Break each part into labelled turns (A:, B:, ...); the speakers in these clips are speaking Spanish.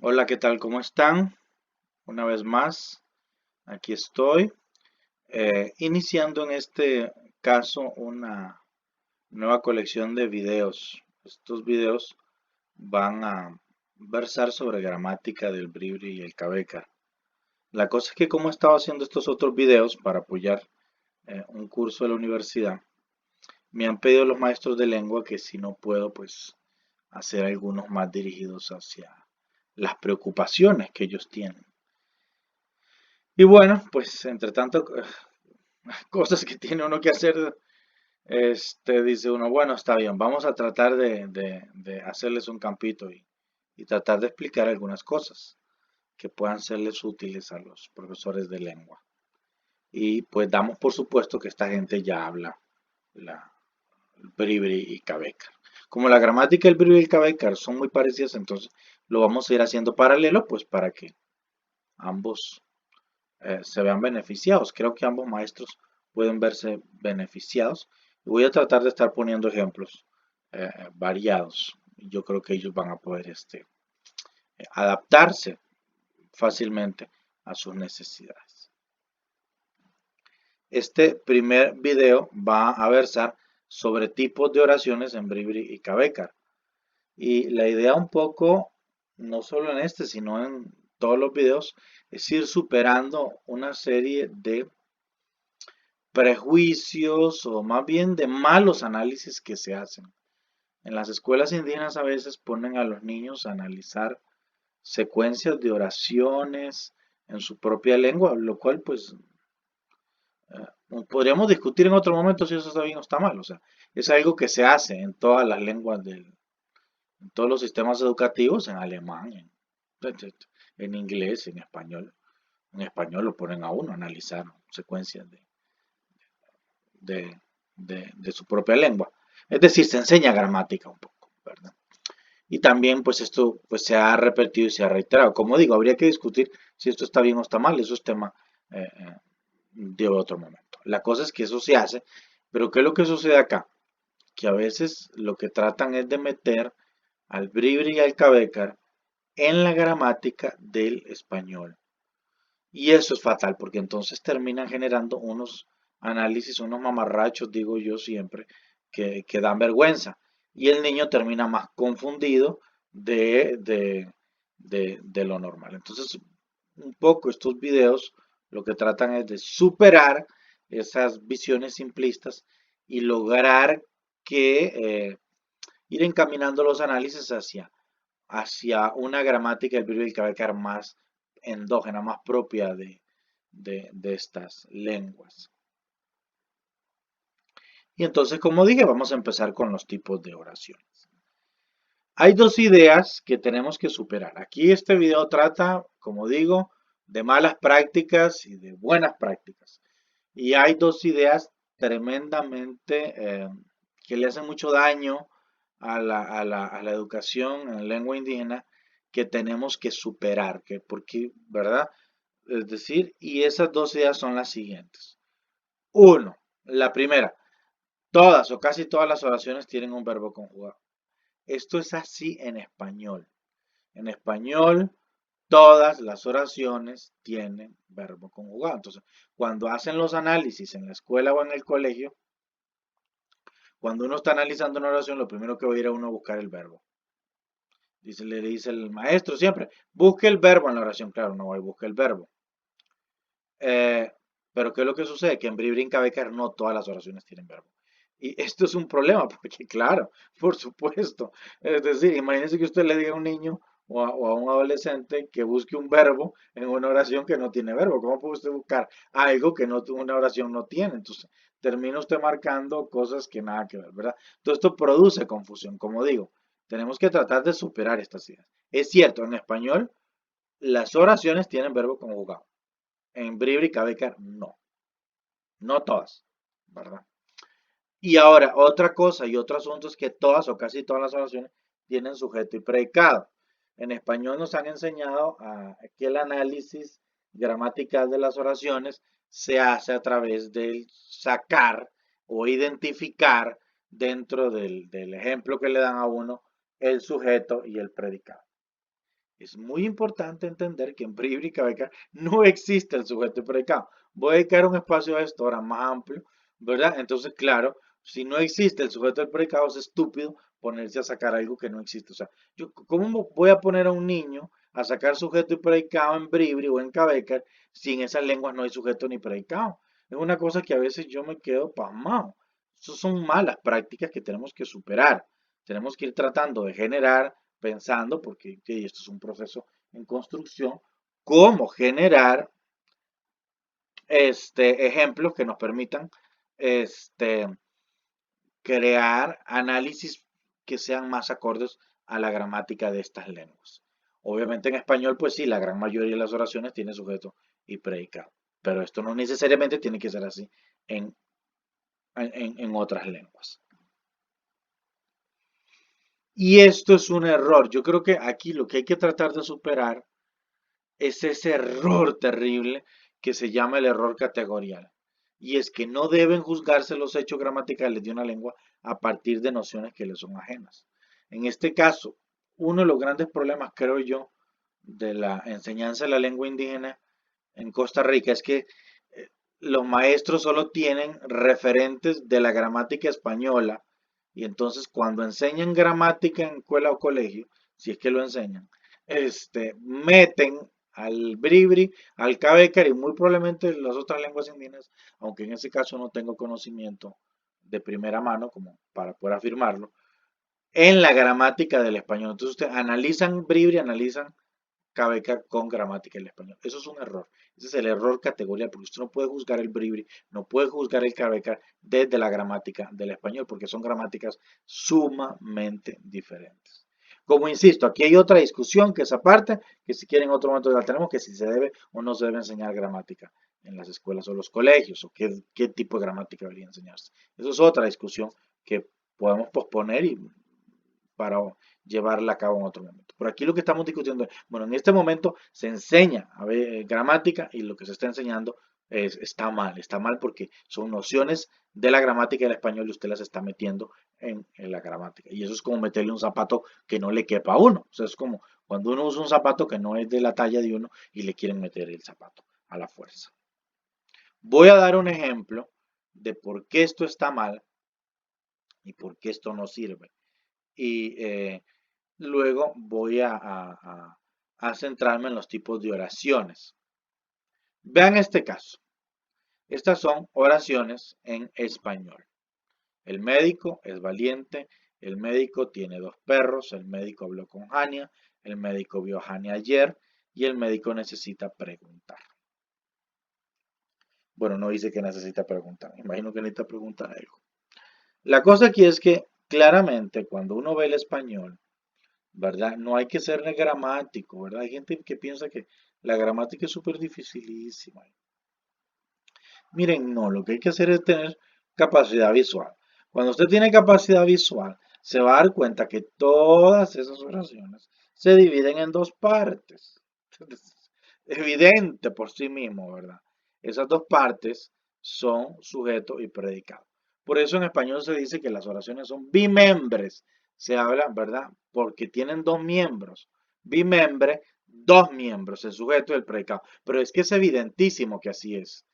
A: Hola, ¿qué tal? ¿Cómo están? Una vez más, aquí estoy, iniciando en este caso una nueva colección de videos. Estos videos van a versar sobre gramática del Bribri y el Cabeca. La cosa es que como he estado haciendo estos otros videos para apoyar un curso de la universidad, me han pedido los maestros de lengua que si no puedo, pues hacer algunos más dirigidos hacia las preocupaciones que ellos tienen. Y bueno, pues entre tanto cosas que tiene uno que hacer, dice uno, bueno, está bien, vamos a tratar de hacerles un campito y tratar de explicar algunas cosas que puedan serles útiles a los profesores de lengua. Y pues damos por supuesto que esta gente ya habla la el Bribri y Cabecar. Como la gramática del Bribri y el Cabecar son muy parecidas, entonces lo vamos a ir haciendo paralelo, pues para que ambos se vean beneficiados. Creo que ambos maestros pueden verse beneficiados. Y voy a tratar de estar poniendo ejemplos variados. Yo creo que ellos van a poder adaptarse fácilmente a sus necesidades. Este primer video va a versar sobre tipos de oraciones en Bribri y Cabecar. Y la idea un poco, no solo en este, sino en todos los videos, es ir superando una serie de prejuicios o más bien de malos análisis que se hacen. En las escuelas indígenas a veces ponen a los niños a analizar secuencias de oraciones en su propia lengua, lo cual pues podríamos discutir en otro momento si eso está bien o está mal. O sea, es algo que se hace en todas las lenguas en todos los sistemas educativos, en alemán, en inglés, en español. En español lo ponen a uno a analizar secuencias de su propia lengua. Es decir, se enseña gramática un poco, ¿verdad? Y también pues esto pues se ha repetido y se ha reiterado. Como digo, habría que discutir si esto está bien o está mal, eso es tema de otro momento. La cosa es que eso se hace, pero ¿qué es lo que sucede acá? Que a veces lo que tratan es de meter al bribri y al cabecar en la gramática del español. Y eso es fatal, porque entonces terminan generando unos análisis, unos mamarrachos, digo yo siempre, que dan vergüenza. Y el niño termina más confundido de lo normal. Entonces, un poco estos videos lo que tratan es de superar esas visiones simplistas y lograr que ir encaminando los análisis hacia una gramática del verbo y carácter más endógena, más propia de estas lenguas. Y entonces, como dije, vamos a empezar con los tipos de oraciones. Hay dos ideas que tenemos que superar. Aquí este video trata, como digo, de malas prácticas y de buenas prácticas. Y hay dos ideas tremendamente que le hacen mucho daño a la educación en lengua indígena que tenemos que superar, que porque, ¿verdad? Es decir, y esas dos ideas son las siguientes. Uno, la primera, todas o casi todas las oraciones tienen un verbo conjugado. Esto es así en español. En español, todas las oraciones tienen verbo conjugado. Entonces, cuando hacen los análisis en la escuela o en el colegio, cuando uno está analizando una oración, lo primero que va a ir a uno a buscar el verbo. Le dice el maestro siempre, busque el verbo en la oración. Claro, no va y busca el verbo. Eh, pero ¿qué es lo que sucede? Que en Bribrin Becker no todas las oraciones tienen verbo. Y esto es un problema, porque claro, por supuesto. Es decir, imagínense que usted le diga a un niño o a un adolescente que busque un verbo en una oración que no tiene verbo. ¿Cómo puede usted buscar algo que no, una oración no tiene? Entonces, termina usted marcando cosas que nada que ver, ¿verdad? Todo esto produce confusión, como digo. Tenemos que tratar de superar estas ideas. Es cierto, en español las oraciones tienen verbo conjugado. En Bribri y Becker no, no todas, ¿verdad? Y ahora, otra cosa y otro asunto es que todas o casi todas las oraciones tienen sujeto y predicado. En español nos han enseñado que el análisis gramatical de las oraciones se hace a través del sacar o identificar dentro del ejemplo que le dan a uno el sujeto y el predicado. Es muy importante entender que en Bribri y Cabecar no existe el sujeto y predicado. Voy a dedicar un espacio a esto ahora más amplio, ¿verdad? Entonces, claro, si no existe el sujeto y el predicado, es estúpido ponerse a sacar algo que no existe. O sea, yo, ¿cómo voy a poner a un niño a sacar sujeto y predicado en Bribri o en Cabecar si en esas lenguas no hay sujeto ni predicado? Es una cosa que a veces yo me quedo pasmado. Esas son malas prácticas que tenemos que superar. Tenemos que ir tratando de generar pensando, porque esto es un proceso en construcción, cómo generar ejemplos que nos permitan este, crear análisis que sean más acordes a la gramática de estas lenguas. Obviamente en español, pues sí, la gran mayoría de las oraciones tiene sujeto y predicado, pero esto no necesariamente tiene que ser así en, en otras lenguas. Y esto es un error. Yo creo que aquí lo que hay que tratar de superar es ese error terrible que se llama el error categorial. Y es que no deben juzgarse los hechos gramaticales de una lengua a partir de nociones que le son ajenas. En este caso, uno de los grandes problemas, creo yo, de la enseñanza de la lengua indígena en Costa Rica es que los maestros solo tienen referentes de la gramática española y entonces cuando enseñan gramática en escuela o colegio, si es que lo enseñan, meten al bribri, al cabecar y muy probablemente las otras lenguas indígenas, aunque en ese caso no tengo conocimiento de primera mano como para poder afirmarlo, en la gramática del español. Entonces ustedes analizan bribri, analizan cabeca con gramática del español. Eso es un error. Ese es el error categorial, porque usted no puede juzgar el bribri, no puede juzgar el cabeca desde la gramática del español, porque son gramáticas sumamente diferentes. Como insisto, aquí hay otra discusión que es aparte, que si quieren en otro momento la tenemos, que si se debe o no se debe enseñar gramática en las escuelas o los colegios, o qué tipo de gramática debería enseñarse. Eso es otra discusión que podemos posponer y para llevarla a cabo en otro momento. Por aquí lo que estamos discutiendo es, bueno, en este momento se enseña a ver, gramática y lo que se está enseñando está mal porque son nociones de la gramática del español y usted las está metiendo en la gramática. Y eso es como meterle un zapato que no le quepa a uno. O sea, es como cuando uno usa un zapato que no es de la talla de uno y le quieren meter el zapato a la fuerza. Voy a dar un ejemplo de por qué esto está mal y por qué esto no sirve. Y luego voy a centrarme en los tipos de oraciones. Vean este caso. Estas son oraciones en español. El médico es valiente, el médico tiene dos perros, el médico habló con Jania, el médico vio a Jania ayer y el médico necesita preguntar. Bueno, no dice que necesita preguntar, imagino que necesita preguntar algo. La cosa aquí es que claramente cuando uno ve el español, ¿verdad? No hay que ser gramático, ¿verdad? Hay gente que piensa que la gramática es súper dificilísima. Miren, no, lo que hay que hacer es tener capacidad visual. Cuando usted tiene capacidad visual, se va a dar cuenta que todas esas oraciones se dividen en dos partes. Es evidente por sí mismo, ¿verdad? Esas dos partes son sujeto y predicado. Por eso en español se dice que las oraciones son bimembres. Se habla, ¿verdad? Porque tienen dos miembros. Bimembre, dos miembros, el sujeto y el predicado. Pero es que es evidentísimo que así es.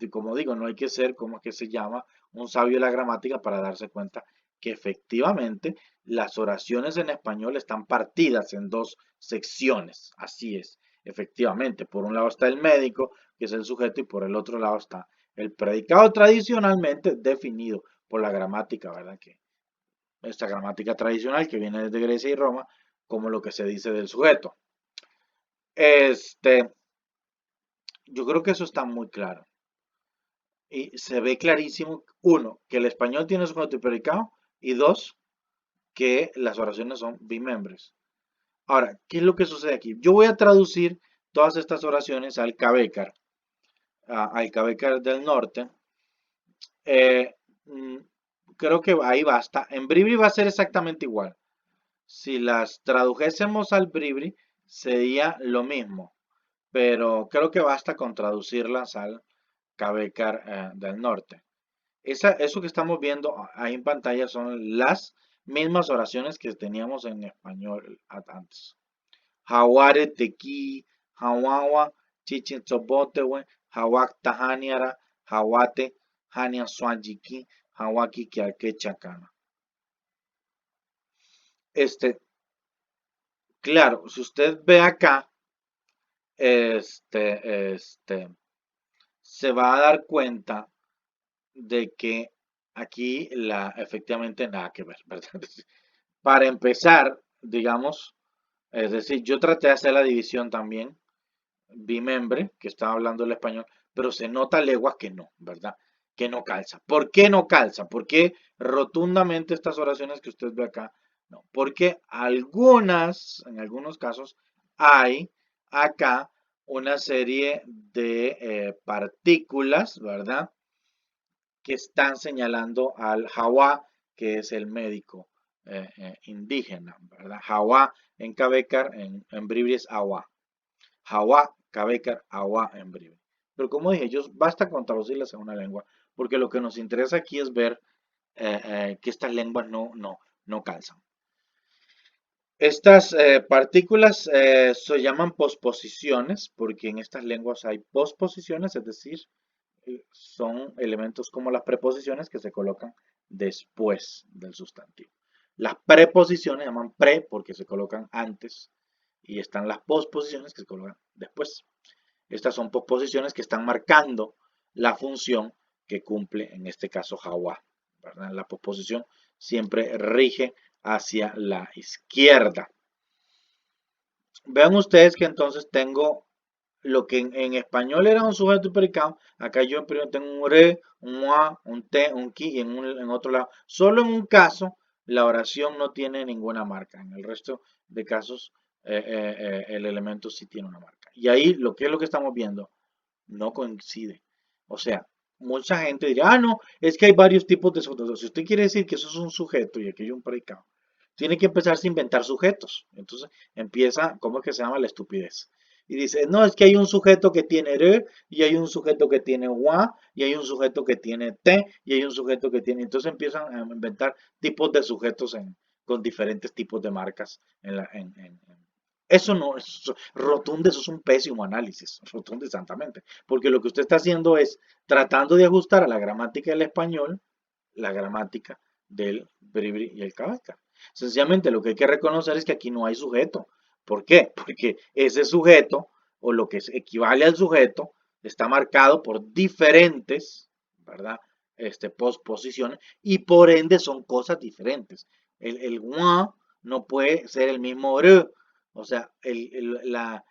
A: Como digo, no hay que ser, como es que se llama, un sabio de la gramática para darse cuenta que efectivamente las oraciones en español están partidas en dos secciones. Así es, efectivamente. Por un lado está el médico, que es el sujeto, y por el otro lado está el predicado tradicionalmente definido por la gramática, ¿verdad? Que esta gramática tradicional que viene desde Grecia y Roma, como lo que se dice del sujeto. Este, yo creo que eso está muy claro. Y se ve clarísimo, uno, que el español tiene sujeto y predicado, y dos, que las oraciones son bimembres. Ahora, ¿qué es lo que sucede aquí? Yo voy a traducir todas estas oraciones al Cabecar del norte. Eh, mm, Creo que ahí basta. En Bribri va a ser exactamente igual. Si las tradujésemos al Bribri, sería lo mismo. Pero creo que basta con traducirlas al Cabecar del norte. Eso que estamos viendo ahí en pantalla son las mismas oraciones que teníamos en español antes. Haware tequi, hawawa, chichintobotewe, hawak tahaniara, hawate, hania suanjiki, hawaki kiarque chacana. Claro, si usted ve acá, se va a dar cuenta de que aquí efectivamente nada que ver, ¿verdad? Para empezar, digamos, es decir, yo traté de hacer la división también, bimembre, que estaba hablando el español, pero se nota leguas que no, ¿verdad? Que no calza. ¿Por qué no calza? ¿Por qué rotundamente estas oraciones que usted ve acá? No, porque en algunos casos, hay acá una serie de partículas, ¿verdad? Que están señalando al Jawa, que es el médico indígena, ¿verdad? Jawa en Cabecar, en Bribri es Awa. Jawa, Cabecar, Awa en Bribri. Pero como dije, ellos basta con traducirlas en una lengua, porque lo que nos interesa aquí es ver que estas lenguas no calzan. Estas partículas se llaman posposiciones, porque en estas lenguas hay posposiciones, es decir, son elementos como las preposiciones que se colocan después del sustantivo. Las preposiciones se llaman pre porque se colocan antes y están las posposiciones que se colocan después. Estas son posposiciones que están marcando la función que cumple en este caso Jawa, ¿verdad? La posposición siempre rige hacia la izquierda. Vean ustedes que entonces tengo lo que en español era un sujeto y predicado, acá yo primero tengo un re, un wa, un te, un ki y en otro lado. Solo en un caso la oración no tiene ninguna marca. En el resto de casos el elemento sí tiene una marca. Y ahí lo que es lo que estamos viendo no coincide. O sea, mucha gente dirá, no, es que hay varios tipos de sujetos. Si usted quiere decir que eso es un sujeto y aquello un predicado, tiene que empezarse a inventar sujetos. Entonces empieza, ¿cómo es que se llama? La estupidez. Y dice, no, es que hay un sujeto que tiene re, y hay un sujeto que tiene wa, y hay un sujeto que tiene te, y hay un sujeto que tiene. Entonces empiezan a inventar tipos de sujetos con diferentes tipos de marcas eso no es rotundo, eso es un pésimo análisis, rotundo y santamente, porque lo que usted está haciendo es tratando de ajustar a la gramática del español la gramática del bribri y el cabeca. Sencillamente lo que hay que reconocer es que aquí no hay sujeto. ¿Por qué? Porque ese sujeto o lo que equivale al sujeto está marcado por diferentes, ¿verdad? Posposiciones y por ende son cosas diferentes. El wa no puede ser el mismo r, o sea, el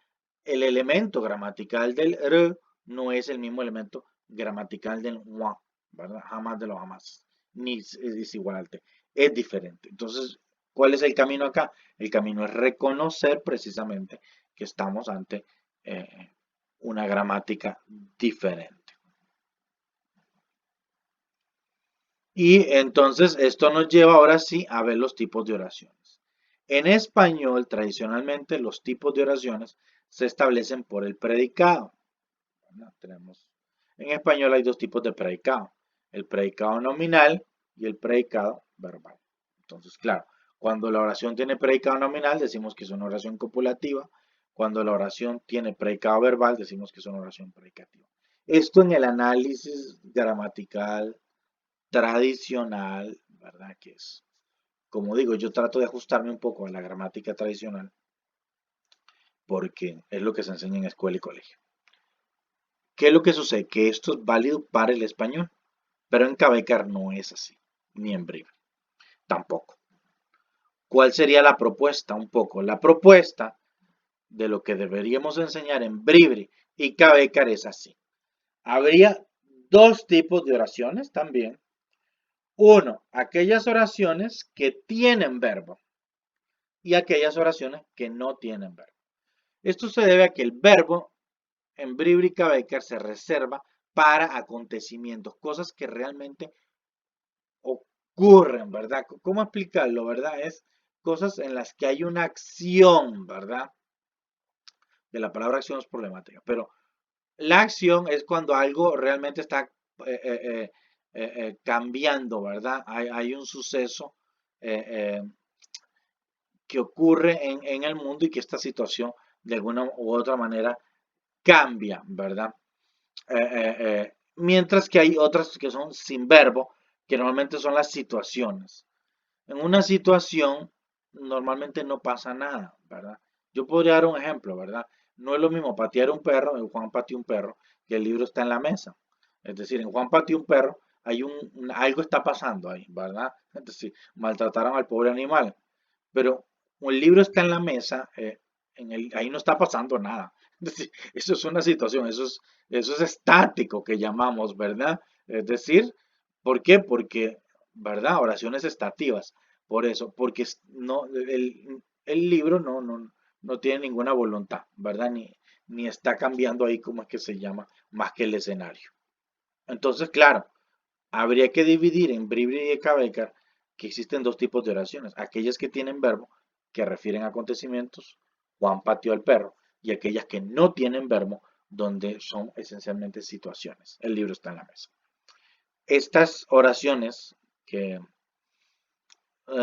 A: elemento gramatical del r no es el mismo elemento gramatical del wa, ¿verdad? Jamás de los jamás, ni es igual al t, es diferente. Entonces, ¿cuál es el camino acá? El camino es reconocer precisamente que estamos ante una gramática diferente. Y entonces esto nos lleva ahora sí a ver los tipos de oraciones. En español, tradicionalmente, los tipos de oraciones se establecen por el predicado. ¿No? En español hay dos tipos de predicado, el predicado nominal y el predicado verbal. Entonces, claro, cuando la oración tiene predicado nominal, decimos que es una oración copulativa. Cuando la oración tiene predicado verbal, decimos que es una oración predicativa. Esto en el análisis gramatical tradicional, ¿verdad? Que es, como digo, yo trato de ajustarme un poco a la gramática tradicional porque es lo que se enseña en escuela y colegio. ¿Qué es lo que sucede? Que esto es válido para el español, pero en Cabecar no es así, ni en Bribri, tampoco. ¿Cuál sería la propuesta? Un poco. La propuesta de lo que deberíamos enseñar en Bribri y Cabecar es así. Habría dos tipos de oraciones también. Uno, aquellas oraciones que tienen verbo y aquellas oraciones que no tienen verbo. Esto se debe a que el verbo en Bribri y Cabecar se reserva para acontecimientos, cosas que realmente ocurren, ¿verdad? ¿Cómo explicarlo, verdad? Es cosas en las que hay una acción, ¿verdad? De la palabra acción es problemática, pero la acción es cuando algo realmente está eh, eh, cambiando, ¿verdad? Hay un suceso eh, que ocurre en el mundo y que esta situación de alguna u otra manera cambia, ¿verdad? Mientras que hay otras que son sin verbo, que normalmente son las situaciones. En una situación normalmente no pasa nada, ¿verdad? Yo podría dar un ejemplo, ¿verdad? No es lo mismo patear un perro, en Juan pateó un perro, que el libro está en la mesa. Es decir, en Juan pateó un perro, hay algo está pasando ahí, ¿verdad? Es decir, maltrataron al pobre animal. Pero el libro está en la mesa, ahí no está pasando nada. Es decir, eso es una situación, eso es estático que llamamos, ¿verdad? Es decir, ¿por qué? Porque, ¿verdad? Oraciones estativas. Por eso, porque no, el libro no tiene ninguna voluntad, ¿verdad? Ni está cambiando ahí, ¿cómo es que se llama? Más que el escenario. Entonces, claro, habría que dividir en Bribri y Ekabecar que existen dos tipos de oraciones, aquellas que tienen verbo, que refieren a acontecimientos, Juan pateó al perro, y aquellas que no tienen verbo, donde son esencialmente situaciones. El libro está en la mesa. Estas oraciones que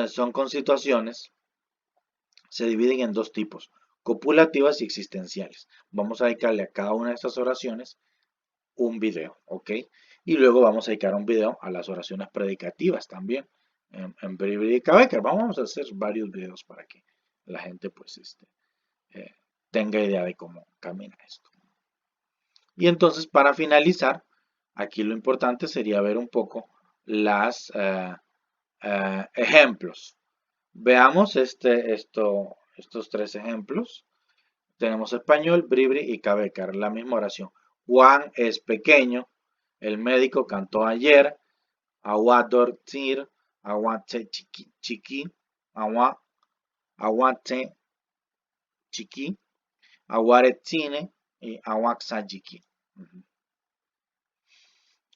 A: son con situaciones se dividen en dos tipos, copulativas y existenciales. Vamos a dedicarle a cada una de estas oraciones un video, ¿ok? Y luego vamos a dedicar un video a las oraciones predicativas también en Periódica Becker. Vamos a hacer varios videos para que la gente pues eh, tenga idea de cómo camina esto. Y entonces para finalizar, aquí lo importante sería ver un poco las ejemplos. Veamos estos tres ejemplos. Tenemos español, Bribri y Cabecar, la misma oración. Juan es pequeño, el médico cantó ayer, agua dormir, aguante chiqui, chiqui, agua, aguante chiqui, aguaretine y aguaxayiki.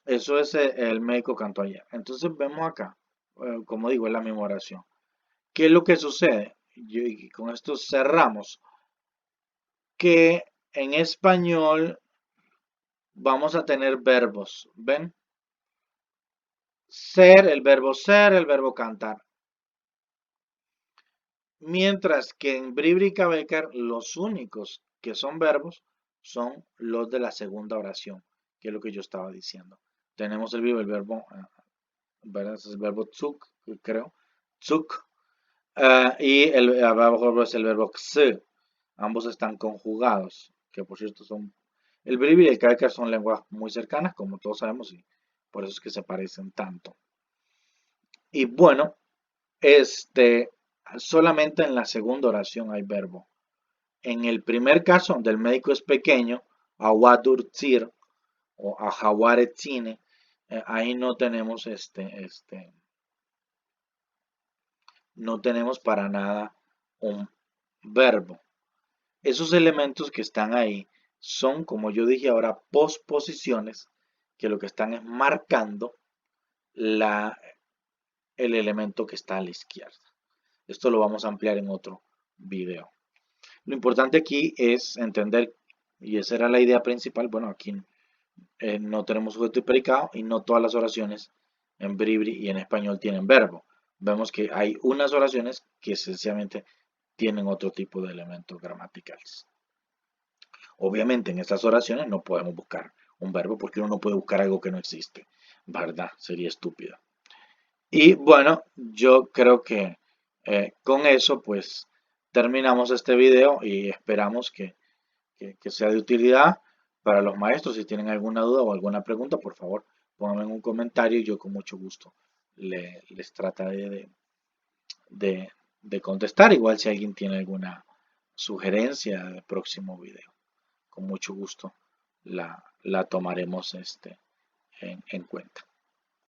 A: Eso es el médico cantó ayer. Entonces vemos acá, como digo, es la misma oración. ¿Qué es lo que sucede? Y con esto cerramos. Que en español vamos a tener verbos, ¿ven? Ser, el verbo cantar. Mientras que en Bríbrica Becker los únicos que son verbos son los de la segunda oración, que es lo que yo estaba diciendo. Tenemos el verbo, ¿verdad? Es el verbo tzuk, creo, tzuk, y el verbo es el verbo ks. Ambos están conjugados, que por cierto son... El Bribri y el Becker son lenguas muy cercanas, como todos sabemos, y por eso es que se parecen tanto. Y bueno, solamente en la segunda oración hay verbo. En el primer caso, donde el médico es pequeño, awadurtzir o ajawaretzine, ahí no tenemos no tenemos para nada un verbo. Esos elementos que están ahí son, como yo dije ahora, posposiciones que lo que están es marcando el elemento que está a la izquierda. Esto lo vamos a ampliar en otro video. Lo importante aquí es entender, y esa era la idea principal, bueno, aquí no tenemos sujeto y predicado y no todas las oraciones en Bribri y en español tienen verbo. Vemos que hay unas oraciones que esencialmente tienen otro tipo de elementos gramaticales. Obviamente en estas oraciones no podemos buscar un verbo porque uno no puede buscar algo que no existe, ¿verdad? Sería estúpido. Y bueno, yo creo que con eso pues terminamos este video y esperamos que sea de utilidad para los maestros. Si tienen alguna duda o alguna pregunta, por favor, pónganme en un comentario y yo con mucho gusto les trataré de contestar. Igual si alguien tiene alguna sugerencia del próximo video, con mucho gusto la tomaremos en cuenta.